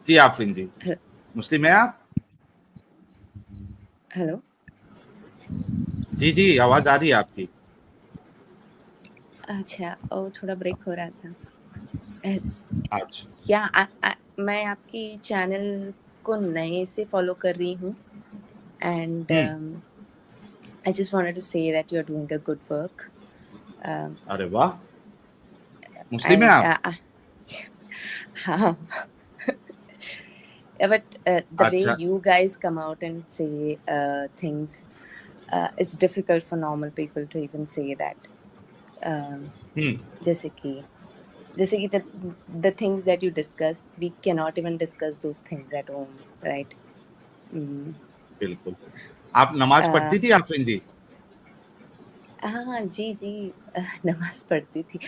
जी आफरीन जी, मुस्लिम है आप? हेलो। जी जी, आवाज आ रही है आपकी। अच्छा, ओ थोड़ा ब्रेक हो रहा था। अ, अच्छा। या मैं आपकी चैनल को नए से फॉलो कर रही हूँ and hmm. I just wanted to say that you are doing a good work अरे वाह, मुस्लिम है एंड आप? हाँ but the way अच्छा। you guys come out and say things, it's difficult for normal people to even say that. हम्म। जैसे कि the things that you discuss, we cannot even discuss those things at home, right? mm, बिल्कुल। आप नमाज uh, पढ़ती थी आफरीन जी? हाँ जी जी, नमाज पढ़ती थी।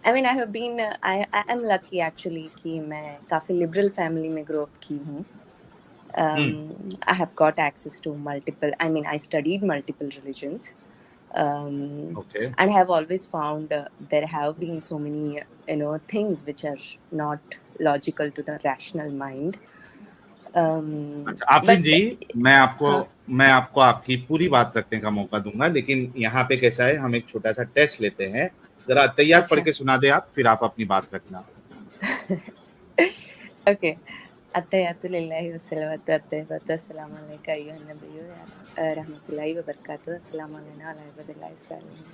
I mean I have been I am lucky actually कि मैं काफ़ी लिबरल फैमिली में ग्रो अप की हूँ. Hmm. I have got access to multiple, I mean, I studied multiple religions. Okay. And have always found there have been so many, things which are not logical to the rational mind. अच्छा Afreen But जी, मैं आपको हाँ. मैं आपको आपकी पूरी बात रखने का मौका दूंगा, लेकिन यहाँ पे कैसा है, हम एक छोटा सा टेस्ट लेते हैं। जरा तैयार पढ़ अच्छा. के सुना दे आप, फिर आप अपनी बात रखना। Okay. अत्तहियातु लिल्लाहि वस्सलावतु अत्तय्यिबातु अस्सलामु अलैका अय्युहन नबिय्यु रहमतुल्लाहि व बरकातुहू अस्सलामु अलैना व अला इबादिल्लाहि स्सालिहीन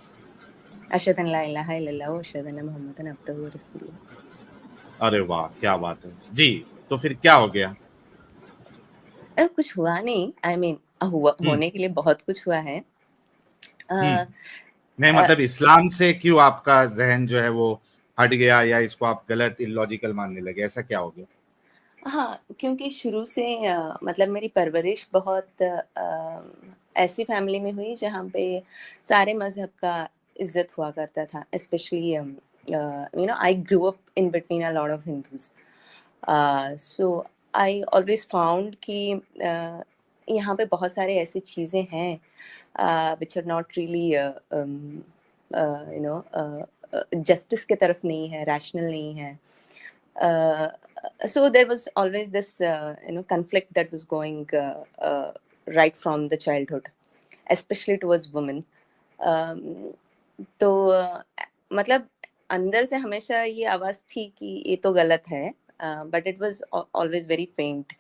अशहदु अन ला इलाहा इल्लल्लाह व अशहदु अन्ना मुहम्मदन अब्दुहु व रसूलुहू. अरे वाह, क्या बात है जी। तो फिर क्या हो गया? कुछ हुआ नहीं. आई मीन हुआ, हम्म। होने के लिए बहुत कुछ हुआ है. हम्म। अ, नहीं अ, मतलब इस्लाम से क्यों आपका ज़हन जो है वो हट गया, या इसको आप गलत इलॉजिकल मानने लगे, ऐसा क्या हो गया? हाँ, क्योंकि शुरू से मतलब मेरी परवरिश बहुत ऐसी फैमिली में हुई जहाँ पे सारे मज़हब का इज़्ज़त हुआ करता था. Specially I grew up in between a lot of Hindus. So I always found कि यहाँ पे बहुत सारे ऐसी चीज़ें हैं which are not really justice की तरफ नहीं है, रैशनल नहीं है. So there was always this conflict that was going right from the childhood, especially towards women. um, तो मतलब अंदर से हमेशा ये आवाज थी कि ये तो गलत है, but it was always very faint.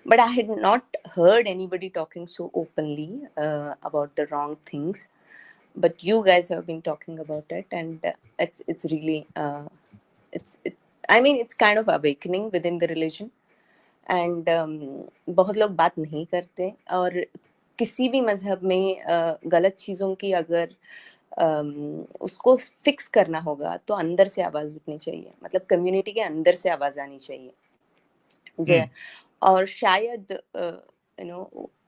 But I had not heard anybody talking so openly about the wrong things. But you guys have been talking about it, and it's really it's I mean it's kind of awakening within the religion. And बहुत लोग बात नहीं करते. और किसी भी मजहब में गलत चीज़ों की अगर उसको फिक्स करना होगा तो अंदर से आवाज़ उठनी चाहिए, मतलब कम्युनिटी के अंदर से आवाज़ आनी चाहिए. हुँ, और शायद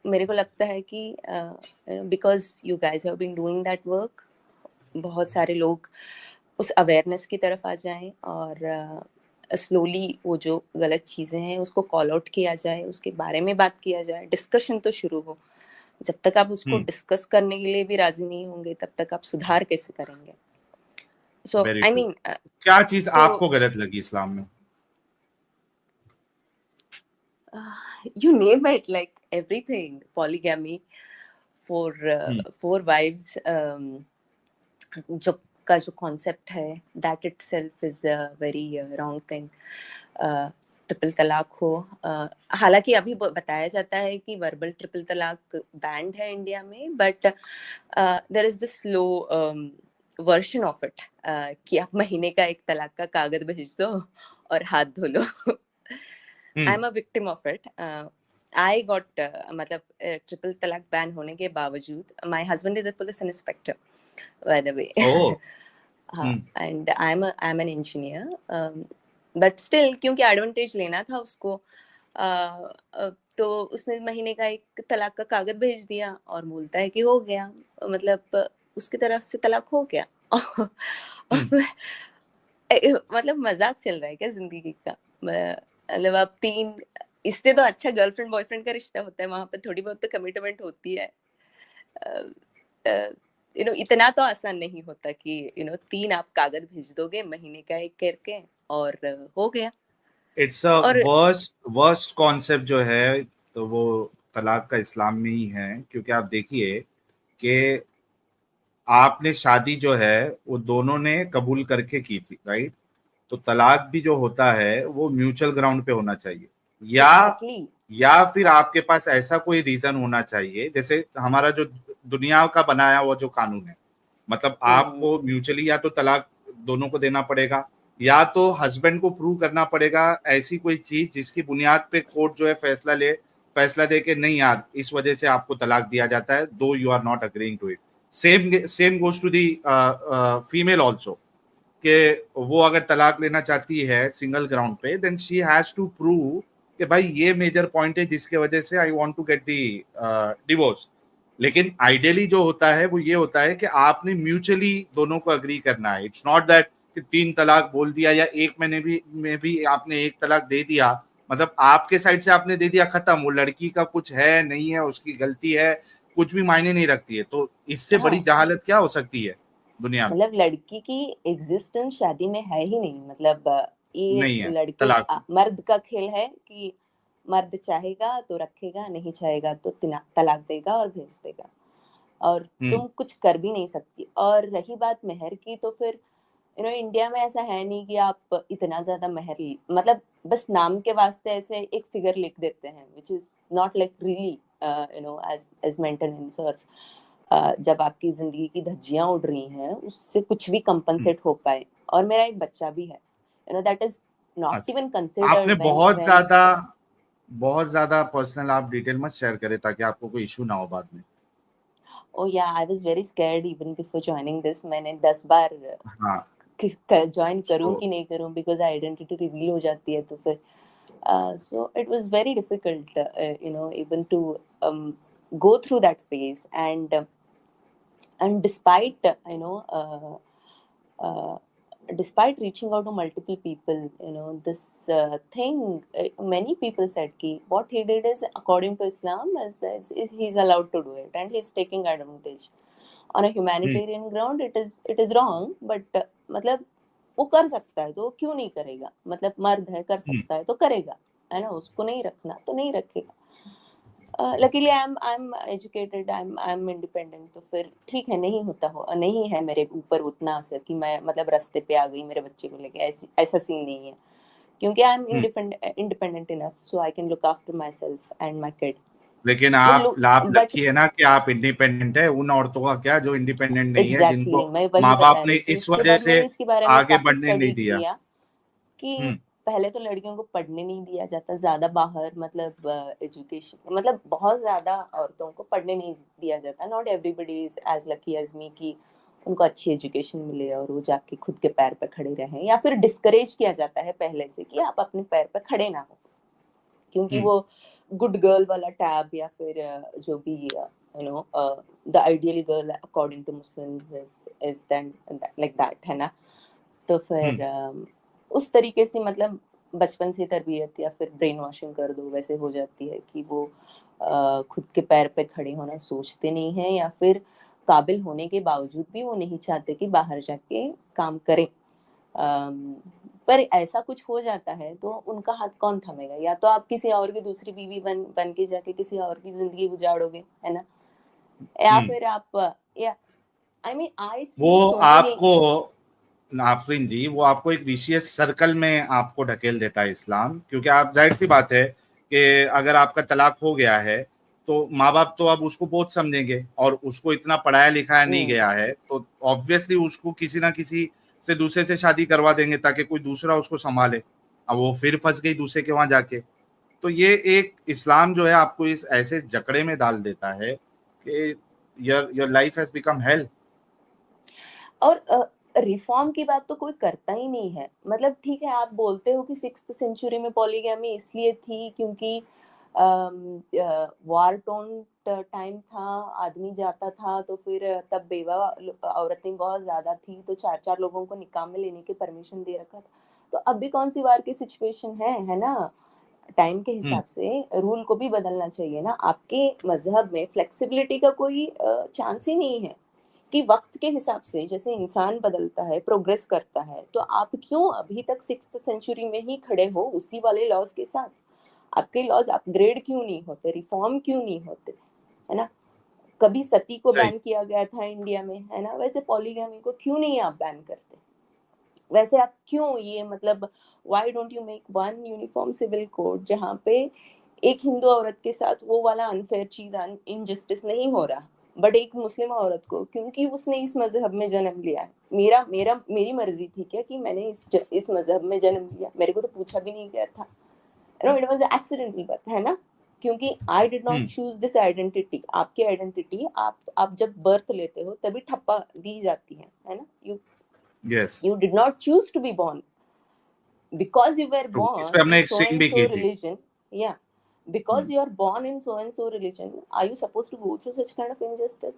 मेरे को लगता है कि because you guys have been doing that work, बहुत सारे लोग उस अवेयरनेस की तरफ आ जाएं और स्लोली वो जो गलत चीज़ें हैं उसको कॉल आउट किया जाए, उसके बारे में बात किया जाए, डिस्कशन तो शुरू हो. जब तक आप उसको हुँ, डिस्कस करने के लिए भी राजी नहीं होंगे तब तक आप सुधार कैसे करेंगे? So very I true. Mean क्या चीज़ तो आपको गलत लगी इस्लाम में? You name it, like everything, polygamy, hmm, four wives, जो का जो कॉन्सेप्ट है, that itself is a very wrong thing. Triple तलाक हो, हालांकि अभी बताया जाता है कि वर्बल ट्रिपल तलाक बैंड है इंडिया में, but there is this slow version of it कि आप महीने का एक तलाक का कागज भेज दो और हाथ धो लो. Hmm, I am a victim of it. I got मतलब ट्रिपल तलाक बैन होने के बावजूद, my husband is a police inspector, by the way. Oh! हाँ, hmm, and I am an engineer. But still क्योंकि एडवांटेज लेना था उसको, तो उसने महीने का एक तलाक का कागज भेज दिया और बोलता है कि हो गया, मतलब उसकी तरफ से तलाक हो गया. हुँ, मतलब मजाक चल रहा है क्या जिंदगी का? मतलब अब तीन, इससे तो अच्छा गर्लफ्रेंड बॉयफ्रेंड का रिश्ता होता है, वहां पर थोड़ी बहुत तो कमिटमेंट होती है. इतना तो आसान नहीं होता कि तीन आप कागज भेज दोगे महीने का एक करके और हो गया. इट्स अ और वर्स्ट कॉन्सेप्ट जो है, तो वो तलाक का इस्लाम में ही है। क्योंकि आप देखिए कि आपने शादी जो है वो दोनों ने कबूल करके की थी, राइट? तो तलाक भी जो होता है वो म्यूचुअल ग्राउंड पे होना चाहिए, या एग्जैक्टली या फिर आपके पास ऐसा कोई रीजन होना चाहिए, जैसे हमारा जो दुनिया का बनाया हुआ जो कानून है, मतलब आपको म्यूचुअली या तो तलाक दोनों को देना पड़ेगा, या तो हस्बैंड को प्रूव करना पड़ेगा ऐसी कोई चीज जिसकी बुनियाद पे कोर्ट जो है फैसला दे के नहीं यार इस वजह से आपको तलाक दिया जाता है, though you are not agreeing to it. Same goes to the female also, कि वो अगर तलाक लेना चाहती है सिंगल ग्राउंड पे, then she has to prove कि भाई ये मेजर पॉइंट है जिसके वजह से I want to get the divorce. लेकिन आइडियली जो होता है वो ये होता है कि आपने म्यूचुअली दोनों को अग्री करना है। इट्स नॉट दैट कि 3 तलाक बोल दिया या एक महीने में भी आपने एक तलाक दे दिया, मतलब आपके साइड से आपने दे दिया, खत्म। वो लड़की का कुछ है नहीं है, उसकी गलती है, कुछ भी मायने नहीं रखती है। तो इससे बड़ी हाँ, जहालत क्या हो सकती है दुनिया में? मतलब लड़की की एग्जिस्टेंस शादी में है ही नहीं। मतलब ये नहीं है लड़के तलाक में। मर्द का खेल है कि मर्द चाहेगा तो रखेगा, नहीं चाहेगा तो तलाक देगा और भेज देगा, और हम्म। तुम कुछ कर भी नहीं सकती। और रही बात मेहर की, तो फिर इंडिया में ऐसा है नहीं कि आप इतना ज्यादा मेहर मतलब बस नाम के वास्ते ऐसे एक फिगर लिख देते हैं, which is not like really as maintenance. और जब आपकी जिंदगी की धज्जियां उड़ रही हैं उससे कुछ भी हम्म। कंपनसेट हो पाए। और मेरा एक बच्चा भी है, दैट इज नॉट इवन अच्छा, आपने कंसिडर्ड व्हेन व्हेन बहुत ज्यादा पर्सनल आप डिटेल मत शेयर करें ताकि आपको कोई इशू ना हो बाद में। ओ या I was very scared even before joining this. मैंने 10 बार हाँ। ज्वाइन करूं सो कि नहीं करूं, बिकॉज आइडेंटिटी रिवील हो जाती है। तो फिर so it was very difficult, even to go through that phase. And despite despite reaching out to multiple people, this thing, many people said ki what he did is according to Islam, is he's allowed to do it, and he's taking advantage on a humanitarian ground. It is wrong, but मतलब वो कर सकता है तो वो क्यों नहीं करेगा? मतलब मर्द है, कर सकता है तो करेगा, है ना? उसको नहीं रखना तो नहीं रखेगा। Luckily I am educated, I am independent. तो फिर ठीक है, नहीं होता हो, नहीं है मेरे ऊपर उतना असर कि मैं मतलब रास्ते पे आ गई मेरे बच्चे को लेके, ऐसा सीन नहीं है, क्योंकि I am independent enough so I can look after my self and my kid. लेकिन वो आप लुक लाभ बट लकी है ना कि आप इंडिपेंडेंट है। उन औरतों का क्या जो इंडिपेंडेंट नहीं है, जिनको एग्जैक्टली मैं वही माँ बाप बता ने रही थी। इस उसके वजह बाद से मैंने इसके बारे में आगे काफी बढ़ने नहीं स्टडी दिया। किया कि हम्म। पहले तो लड़कियों को पढ़ने नहीं दिया जाता ज्यादा बाहर, मतलब एजुकेशन, मतलब बहुत ज्यादा औरतों को पढ़ने नहीं दिया जाता। Not everybody is as lucky as me कि उनको अच्छी एजुकेशन मिले और वो जाके खुद के पैर पे खड़े रहें, या फिर डिस्करेज किया जाता है पहले से कि आप अपने पैर पे खड़े ना हो, क्योंकि हम्म। वो गुड गर्ल वाला टैब, या फिर जो भी the ideal girl according to Muslims is then like that, है ना? तो फिर हम्म। उस तरीके से मतलब बचपन से तरबियत या फिर ब्रेन वॉशिंग कर दो, वैसे हो जाती है कि वो खुद के पैर पे खड़े होना सोचते नहीं हैं, या फिर काबिल होने के बावजूद भी वो नहीं चाहते कि बाहर जाके काम करें। पर ऐसा कुछ हो जाता है तो उनका हाथ कौन थमेगा? या तो आप किसी और की दूसरी बीवी बन बन के जाके किसी और की जिंदगी उजाड़ोगे, है ना? या हम्म। फिर आप या आई मीन आई सी वो सो मेनी। आपको, नाफरीन जी, वो आपको एक विशेष सर्कल में आपको ढकेल देता है इस्लाम। क्योंकि आप, जाहिर सी बात है कि अगर आपका तलाक हो गया है तो माँ बाप तो अब उसको बोझ समझेंगे, और उसको इतना पढ़ाया लिखाया नहीं गया है तो ऑब्वियसली उसको किसी ना किसी से दूसरे से शादी करवा देंगे ताकि कोई दूसरा उसको संभाले। अब वो फिर फंस गई दूसरे के वहां जाके। तो ये एक इस्लाम जो है आपको इस ऐसे जकड़े में डाल देता है कि your your life has become hello. और रिफॉर्म की बात तो कोई करता ही नहीं है। मतलब ठीक है, आप बोलते हो कि 6th सेंचुरी में पॉलीगैमी इसलिए थी क्योंकि वार टोन टाइम था, आदमी जाता था, तो फिर तब बेवा औरतें बहुत ज्यादा थी, तो 4-4 लोगों को निकाह में लेने की परमिशन दे रखा था। तो अब भी कौन सी वार की सिचुएशन है ना? टाइम के हम्म। हिसाब से रूल को भी बदलना चाहिए ना। आपके मजहब में फ्लेक्सिबिलिटी का कोई चांस ही नहीं है। कि वक्त के हिसाब से जैसे इंसान बदलता है, प्रोग्रेस करता है, तो आप क्यों अभी तक 6th सेंचुरी में ही खड़े हो उसी वाले लॉज के साथ? आपके लॉज अपग्रेड क्यों नहीं होते, रिफॉर्म क्यों नहीं होते, है ना? कभी सती को सही। बैन किया गया था इंडिया में, है ना, वैसे पॉलीगैमी को क्यों नहीं आप बैन करते? वैसे आप क्यों ये मतलब why don't you make one uniform civil code जहाँ पे एक हिंदू औरत के साथ वो वाला अनफेयर चीज, इनजस्टिस नहीं हो रहा, बट एक मुस्लिम औरत को, क्योंकि उसने इस मजहब में जन्म लिया है, मेरी मर्जी थी क्या कि मैंने इस मजहब में जन्म लिया, मेरे को तो पूछा भी नहीं गया था, no, it was accidental birth, है ना? क्योंकि I did not choose this identity. आपकी आइडेंटिटी आप जब बर्थ लेते हो तभी ठप्पा दी जाती है ना? Yes, you did not choose to be born because you were true. इस पे born हमने in एक so स्ट्रिंग and भी so की थी। religion. Yeah, because you are born in so and so religion, are you supposed to go through such kind of injustice?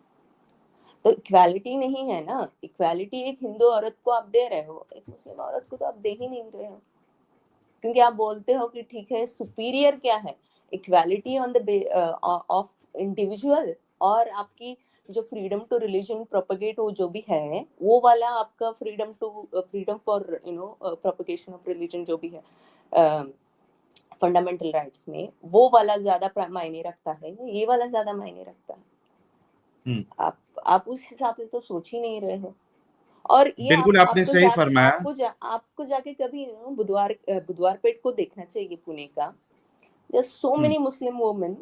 तो equality नहीं है ना, इक्वालिटी एक हिंदू औरत को आप दे रहे हो, एक मुस्लिम औरत को तो आप दे ही नहीं रहे हो, क्योंकि आप बोलते हो कि ठीक है सुपीरियर क्या है, equality on the of individual, और आपकी जो फ्रीडम टू रिलीजन प्रोपगेट हो जो भी है वो वाला आपका freedom for propagation of religion जो भी है फंडामेंटल राइट्स में, वो वाला ज्यादा मायने रखता है, ये वाला ज्यादा मायने रखता है? आप उस हिसाब से तो सोच ही नहीं रहे हो। और ये बिल्कुल आपने सही फरमाया। आपको जाके कभी बुधवार पेट को देखना चाहिए पुणे का। There's so many Muslim women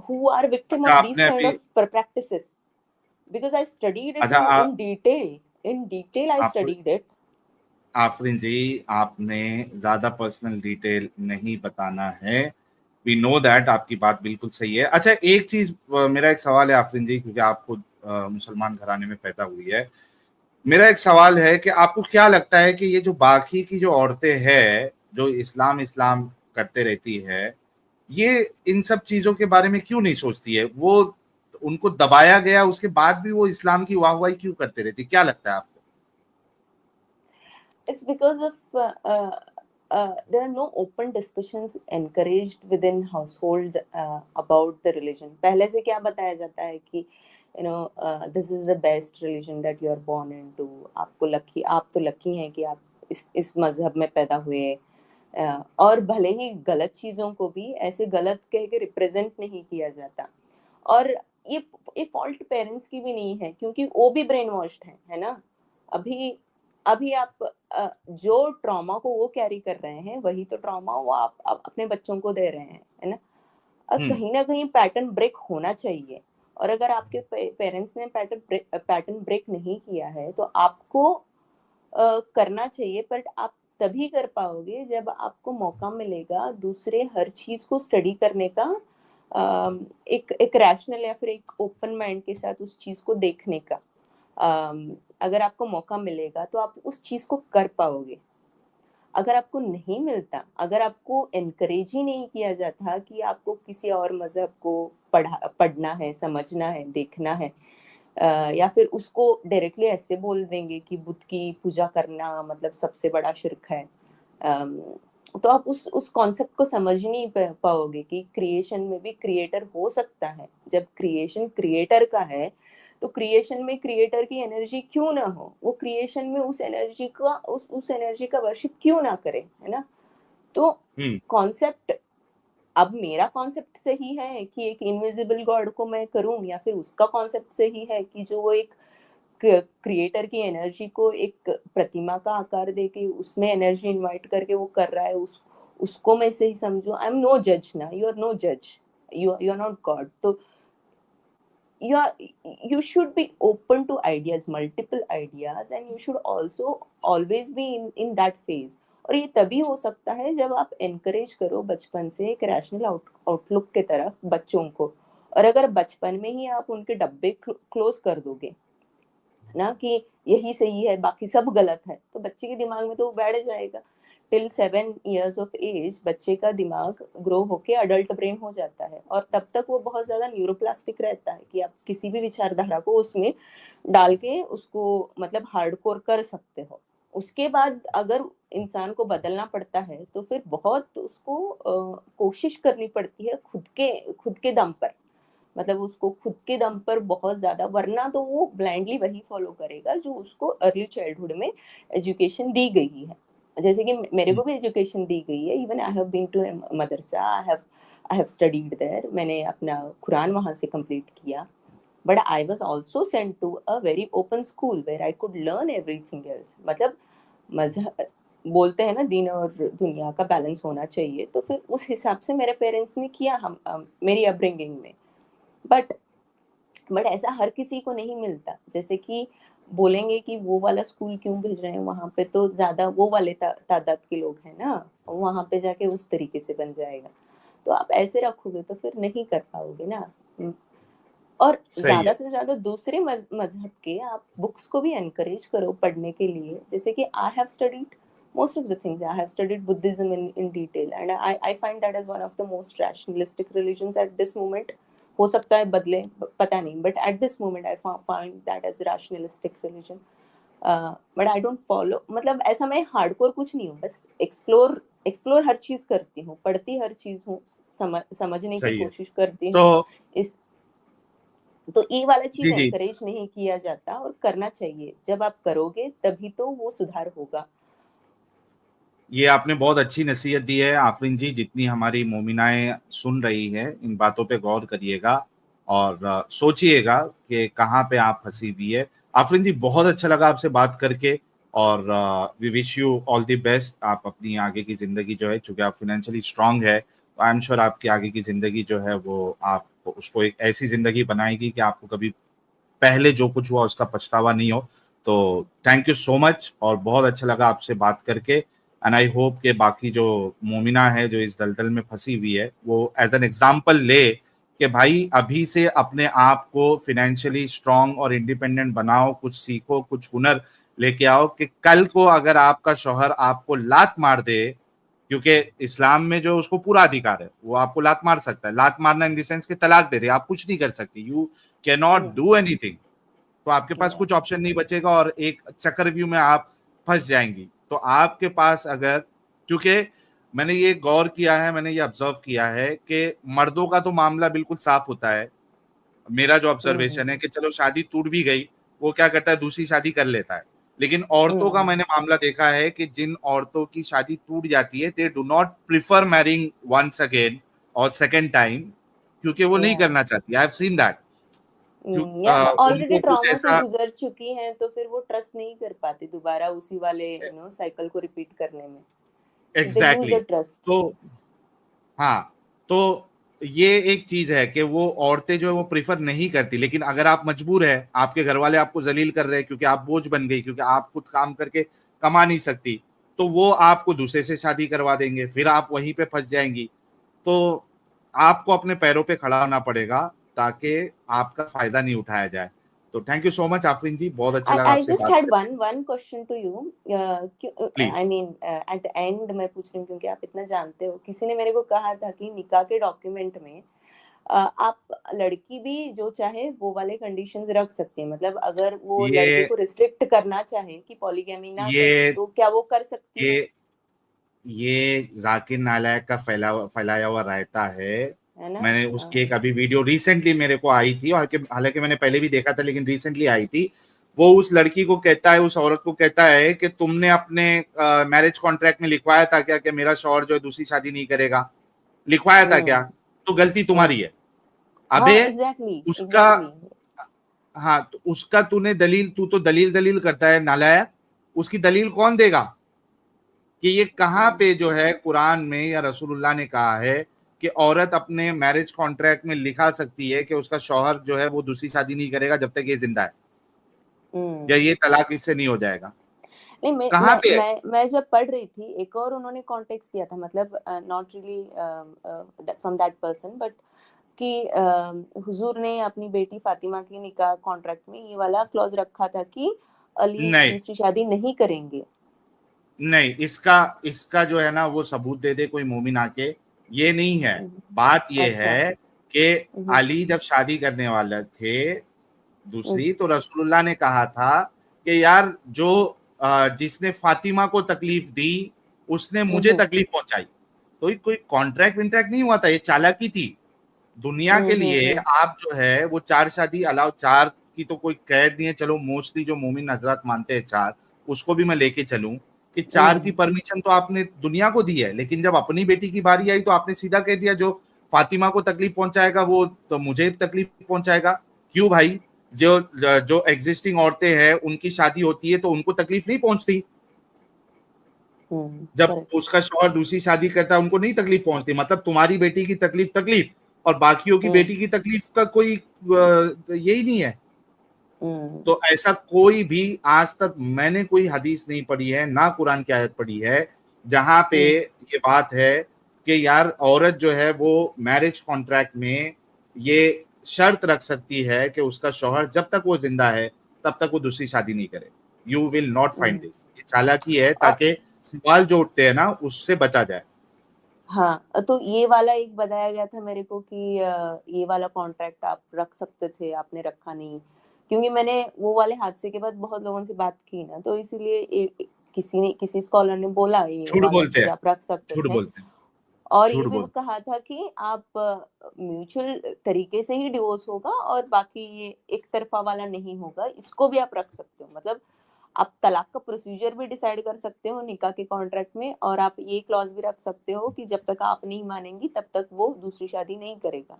who are victim अच्छा of these आपने kind अभी, of practices, because I studied it अच्छा in detail. In detail, I आप, studied it. आफरीन जी, आपने ज्यादा पर्सनल डिटेल नहीं बताना है। वी नो दैट, आपकी बात बिल्कुल सही है। अच्छा एक चीज, मेरा एक सवाल है आफरीन जी, क्योंकि आप खुद मुसलमान घराने में पैदा हुई है। मेरा एक सवाल है कि आपको क्या लगता है कि ये जो बाकी की जो औरतें हैं जो इस्लाम इस्लाम करते रहती है, ये इन सब चीजों के बारे में क्यों नहीं सोचती है? वो उनको दबाया गया, उसके बाद भी वो इस्लाम की वाहवाही क्यों करते रहती, क्या लगता है आपको? It's because of there are no open discussions encouraged within households about the religion. पहले से क्या बताया जाता है कि this is the best religion that you are born into. आप तो लकी हैं कि आप इस मजहब में पैदा हुए। और भले ही गलत चीजों को भी ऐसे गलत कह के रिप्रेजेंट नहीं किया जाता। और ये फॉल्ट पेरेंट्स की भी नहीं है, क्योंकि वो भी ब्रेन वॉश्ड है ना? अभी अभी आप जो ट्रॉमा को वो कैरी कर रहे हैं वही तो ट्रॉमा वो आप अपने बच्चों को दे रहे हैं, है ना? कहीं ना कहीं पैटर्न ब्रेक होना चाहिए। और अगर आपके पेरेंट्स ने पैटर्न ब्रेक नहीं किया है तो आपको करना चाहिए, बट आप तभी कर पाओगे जब आपको मौका मिलेगा दूसरे हर चीज को स्टडी करने का, एक रैशनल या फिर एक ओपन माइंड के साथ उस चीज को देखने का। अगर आपको मौका मिलेगा तो आप उस चीज को कर पाओगे। अगर आपको नहीं मिलता, अगर आपको एनकरेज ही नहीं किया जाता कि आपको किसी और मजहब को पढ़ना है, समझना है, देखना है, या फिर उसको डायरेक्टली ऐसे बोल देंगे कि बुद्ध की पूजा करना मतलब सबसे बड़ा शिर्क है, तो आप उस कॉन्सेप्ट को समझ नहीं पाओगे कि क्रिएशन में भी क्रिएटर हो सकता है। जब क्रिएशन क्रिएटर का है तो क्रिएशन में क्रिएटर की एनर्जी क्यों ना हो, वो क्रिएशन में उस एनर्जी का वर्शिप क्यों ना करे, है ना? तो कॉन्सेप्ट, अब मेरा कॉन्सेप्ट सही है कि एक इनविजिबल गॉड को मैं करूं, या फिर उसका कॉन्सेप्ट सही है कि जो वो एक क्रिएटर की एनर्जी को एक प्रतिमा का आकार देके उसमें एनर्जी इनवाइट करके वो कर रहा है, उसको मैं सही समझूं? आई एम नो जज ना, यू आर नो जज, यू आर नॉट गॉड। तो you should be open to ideas, multiple ideas, and you should also always be in that phase. और ये तभी हो सकता है जब आप एनकरेज करो बचपन से एक रैशनल आउटलुक के तरफ बच्चों को। और अगर बचपन में ही आप उनके डब्बे क्लोज कर दोगे ना कि यही सही है बाकी सब गलत है, तो बच्चे के दिमाग में तो वो बैठ जाएगा। टिल 7 years of age बच्चे का दिमाग ग्रो होके अडल्ट ब्रेन हो जाता है, और तब तक वो बहुत ज्यादा न्यूरोप्लास्टिक रहता है कि आप किसी भी विचारधारा को उसमें डाल के उसको मतलब हार्डकोर कर सकते हो। उसके बाद अगर इंसान को बदलना पड़ता है तो फिर बहुत उसको कोशिश करनी पड़ती है खुद के दम पर। मतलब उसको खुद के दम पर बहुत ज्यादा, वरना तो वो ब्लाइंडली वही फॉलो करेगा जो उसको अर्ली चाइल्डहुड में एजुकेशन दी गई है। जैसे कि मेरे को भी एजुकेशन दी गई है, even I have been to मदरसा, आई हैव स्टडीड देयर, मैंने अपना कुरान वहां से कंप्लीट किया। But I was also sent to a very open school where I could learn everything else. मतलब मजहब बोलते हैं ना, दीन और दुनिया का बैलेंस होना चाहिए, तो फिर उस हिसाब से मेरे पेरेंट्स ने किया हम मेरी अपब्रिंगिंग में। बट ऐसा हर किसी को नहीं मिलता। जैसे कि बोलेंगे कि वो वाला स्कूल क्यों भेज रहे हैं, वहां पे तो ज्यादा वो वाले तादाद के लोग हैं ना, वहां पे जाके उस तरीके से बन जाएगा। तो आप ऐसे रखोगे तो फिर नहीं कर पाओगे ना। और सही ज्यादा है। से ज्यादा दूसरे मजहब के आप बुक्स को भी एनकरेज करो पढ़ने के लिए। जैसे कि आई have studied most of the things, I have studied Buddhism in detail, and I find that as one of the most rationalistic religions at this moment. हो सकता है बदले, पता नहीं, but at this moment I find that as a rationalistic religion. But I don't follow, मतलब ऐसा मैं hardcore कुछ नहीं हूँ, बस एक्सप्लोर हर चीज करती हूँ, पढ़ती हर चीज हूँ, समझने की सही है। कोशिश करती तो हूँ। इस तो ये वाला चीज जी जी, एनकरेज नहीं किया जाता, और करना चाहिए। जब आप करोगे तभी तो वो सुधार होगा। ये आपने बहुत अच्छी नसीहत दी है आफरीन जी। जितनी हमारी मोमिनाएं सुन रही है, इन बातों पे गौर करिएगा और सोचिएगा कि कहाँ पे आप फंसी हुई है। आफरीन जी, बहुत अच्छा लगा आपसे बात करके, और we wish you all the best. आप अपनी आगे की जिंदगी जो है, चूंकि आप फाइनेंशियली स्ट्रांग है, तो आई एम श्योर आपकी आगे की जिंदगी जो है वो आप उसको एक ऐसी जिंदगी बनाएगी कि आपको कभी पहले जो कुछ हुआ उसका पछतावा नहीं हो। तो थैंक यू सो मच, और बहुत अच्छा लगा आपसे बात करके। एंड आई होप कि बाकी जो मोमिना है जो इस दलदल में फंसी हुई है, वो एज एन एग्जाम्पल ले कि भाई अभी से अपने आप को फिनेंशियली स्ट्रांग और इंडिपेंडेंट बनाओ, कुछ सीखो, कुछ हुनर लेके आओ, कि कल को अगर आपका शौहर आपको लात मार दे, क्योंकि इस्लाम में जो उसको पूरा अधिकार है, वो आपको लात मार सकता है। लात मारना इन द सेंस कि तलाक दे दे, आप कुछ नहीं कर सकती, you can not do anything. तो आपके पास कुछ ऑप्शन नहीं बचेगा और एक चक्रव्यूह में आप फंस जाएंगी। तो आपके पास अगर, क्योंकि मैंने ये गौर किया है, मैंने ये ऑब्जर्व किया है कि मर्दों का तो मामला बिल्कुल साफ होता है। मेरा जो ऑब्जर्वेशन है कि चलो शादी टूट भी गई, वो क्या करता है, दूसरी शादी कर लेता है। लेकिन औरतों का मैंने मामला देखा है कि जिन औरतों की शादी टूट जाती है, they do not prefer marrying once again और सेकेंड टाइम, क्योंकि वो नहीं करना चाहती। I have seen that. या ऑलरेडी उनको कुछ ट्रॉमा से ऐसा, गुजर चुकी हैं, तो फिर वो ट्रस्ट नहीं कर पाती दोबारा उसी वाले साइकिल को रिपीट करने में। They lose exactly the trust. तो हाँ, तो ये एक चीज है कि वो औरतें जो है वो प्रिफर नहीं करती। लेकिन अगर आप मजबूर है, आपके घर वाले आपको जलील कर रहे हैं क्योंकि आप बोझ बन गई, क्योंकि आप खुद काम करके कमा नहीं सकती, तो वो आपको दूसरे से शादी करवा देंगे, फिर आप वहीं पे फंस जाएंगी। तो आपको अपने पैरों पे खड़ा होना पड़ेगा ताकि आपका फायदा नहीं उठाया जाए। तो thank you so much Afreen ji, बहुत अच्छा लगा I आपसे just बात had करके। one question to you. Please. I mean, at the end मैं पूछ रही हूँ क्योंकि आप इतना जानते हो। किसी ने मेरे को कहा था कि निकाह के डॉक्यूमेंट में आप लड़की भी जो चाहे वो वाले कंडीशंस रख सकते हैं। मतलब अगर वो लड़के ये को रिस्ट्रिक्ट करना चाहे कि पॉलीगैमी ना करे, ये तो क्या वो कर सकती है? ये ये जाकिर नालायक का फैलाया हुआ रायता है। है ना? मैंने उसकी एक अभी वीडियो रिसेंटली मेरे को आई थी, और हालांकि मैंने पहले भी देखा था, लेकिन रिसेंटली आई थी। वो उस लड़की को कहता है, उस औरत को कहता है कि तुमने अपने मैरिज कॉन्ट्रैक्ट में लिखवाया था क्या कि मेरा शौहर जो है दूसरी शादी नहीं करेगा? लिखवाया था क्या? हम्म। तो गलती तुम्हारी हम्म। है। हाँ, अबे एग्जैक्टली उसका, एग्जैक्टली। हाँ तो उसका तूने दलील, तू तो दलील दलील करता है नालायक। उसकी दलील कौन देगा कि ये कहाँ पे जो है कुरान में या रसूलुल्लाह ने कहा है कि औरत अपने मैरिज कॉन्ट्रैक्ट में लिखा सकती है कि उसका शौहर जो है वो दूसरी शादी नहीं करेगा जब तक ये जिंदा है, या ये तलाक इससे नहीं हो जाएगा? नहीं, मैं कहाँ मैं पे है? मैं जब पढ़ रही थी, एक और उन्होंने कॉन्टेक्स्ट दिया था, मतलब not really from that person, but कि हुजूर ने अपनी बेटी फातिमा की निकाह कॉन्ट्रैक्ट में ये वाला क्लॉज रखा था कि अली नहीं दूसरी शादी नहीं करेंगे। नहीं, इसका इसका जो है ना वो सबूत दे दे कोई मोमिन आके। ये नहीं है। बात ये अच्छा। है कि हम्म। अली जब शादी करने वाले थे हम्म। दूसरी, तो रसूलुल्लाह ने कहा था कि यार जो जिसने फातिमा को तकलीफ दी उसने मुझे हम्म। तकलीफ पहुंचाई। तो ये कोई कॉन्ट्रैक्ट विंट्रैक्ट नहीं हुआ था, ये चालाकी थी। दुनिया के लिए आप जो है वो 4 शादी अलाउ, 4 की तो कोई कैद नहीं है, चलो मोस्टली जो मोमिन हजरात मानते हैं 4, उसको भी मैं लेके चलूं कि 4 की परमिशन तो आपने दुनिया को दी है, लेकिन जब अपनी बेटी की बारी आई तो आपने सीधा कह दिया जो फातिमा को तकलीफ पहुंचाएगा वो तो मुझे तकलीफ पहुंचाएगा। क्यों भाई? जो जो एग्जिस्टिंग औरतें हैं उनकी शादी होती है तो उनको तकलीफ नहीं पहुंचती, जब उसका शौहर दूसरी शादी करता है उनको नहीं तकलीफ पहुंचती। मतलब तुम्हारी बेटी की तकलीफ तकलीफ और बाकियों की बेटी की तकलीफ का कोई यही नहीं है। तो ऐसा कोई भी आज तक मैंने कोई हदीस नहीं पढ़ी है, ना कुरान की आयत पढ़ी है जहां पे ये बात है कि यार औरत जो है वो मैरिज कॉन्ट्रैक्ट में ये शर्त रख सकती है कि उसका शौहर जब तक वो जिंदा है तब तक वो दूसरी शादी नहीं करे। You will not find this. ये चालाकी है ताकि सवाल जो उठते हैं ना उससे बचा जाए। हाँ, तो ये वाला एक बताया गया था मेरे को कि ये वाला कॉन्ट्रैक्ट आप रख सकते थे, आपने रखा नहीं। क्योंकि मैंने वो वाले हादसे के बाद बहुत लोगों से बात की ना, तो इसीलिए किसी स्कॉलर ने बोला ये झूठ वाला बोलते चीज हैं, आप रख सकते झूठ थे। बोलते हैं, और ये झूठ भी बोलते कहा था कि आप म्यूचुअल तरीके से ही डिवोर्स होगा और बाकी ये एक तरफा वाला नहीं होगा, इसको भी आप रख सकते हो। मतलब आप तलाक का प्रोसीजर भी डिसाइड कर सकते हो निकाह के कॉन्ट्रैक्ट में, और आप ये क्लॉज भी रख सकते हो कि जब तक आप नहीं मानेंगी तब तक वो दूसरी शादी नहीं करेगा।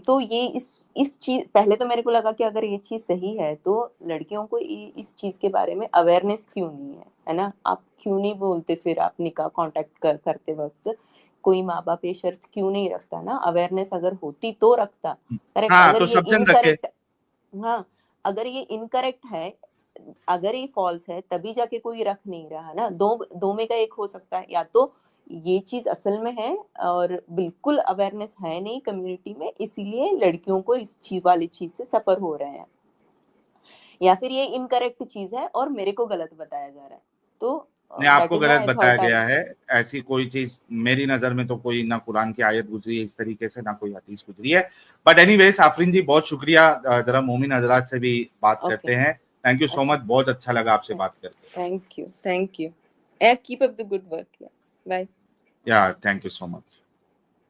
तो ये इस चीज, पहले तो मेरे को लगा कि अगर ये चीज सही है तो लड़कियों को इस चीज के बारे में अवेयरनेस क्यों नहीं है ना? आप क्यों नहीं बोलते फिर? आप निकाह कॉन्टैक्ट करते वक्त कोई माँ बाप ये शर्त क्यों नहीं रखता ना? अवेयरनेस अगर होती तो रखता। करेक्ट। हाँ, अगर तो ये सब जन रखे। इनकरेक्ट, हाँ, अगर ये इनकरेक्ट है, अगर ये फॉल्स है तभी जाके कोई रख नहीं रहा ना। दो में का एक हो सकता है, या तो ये चीज असल में है और बिल्कुल अवेयरनेस है नहीं कम्युनिटी में, इसीलिए लड़कियों को इस चीज वाली चीज से सफर हो रहे हैं, या फिर ये इनकरेक्ट चीज है और मेरे को गलत बताया जा रहा है। तो नहीं, दैट आपको इज व्हाई गलत आई बताया थॉट आई। गया है। ऐसी कोई चीज मेरी नजर में तो कोई ना कुरान की आयत गुजरी है इस तरीके से, ना कोई हदीस गुजरी है। बट एनीवेज आफरीन जी बहुत शुक्रिया, जरा मोमिन हजरात से भी बात करते हैं। थैंक यू सो मच, बहुत अच्छा लगा आपसे बात करके। Thank you, thank you. Keep up the good work. Bye. Yeah thank you so much.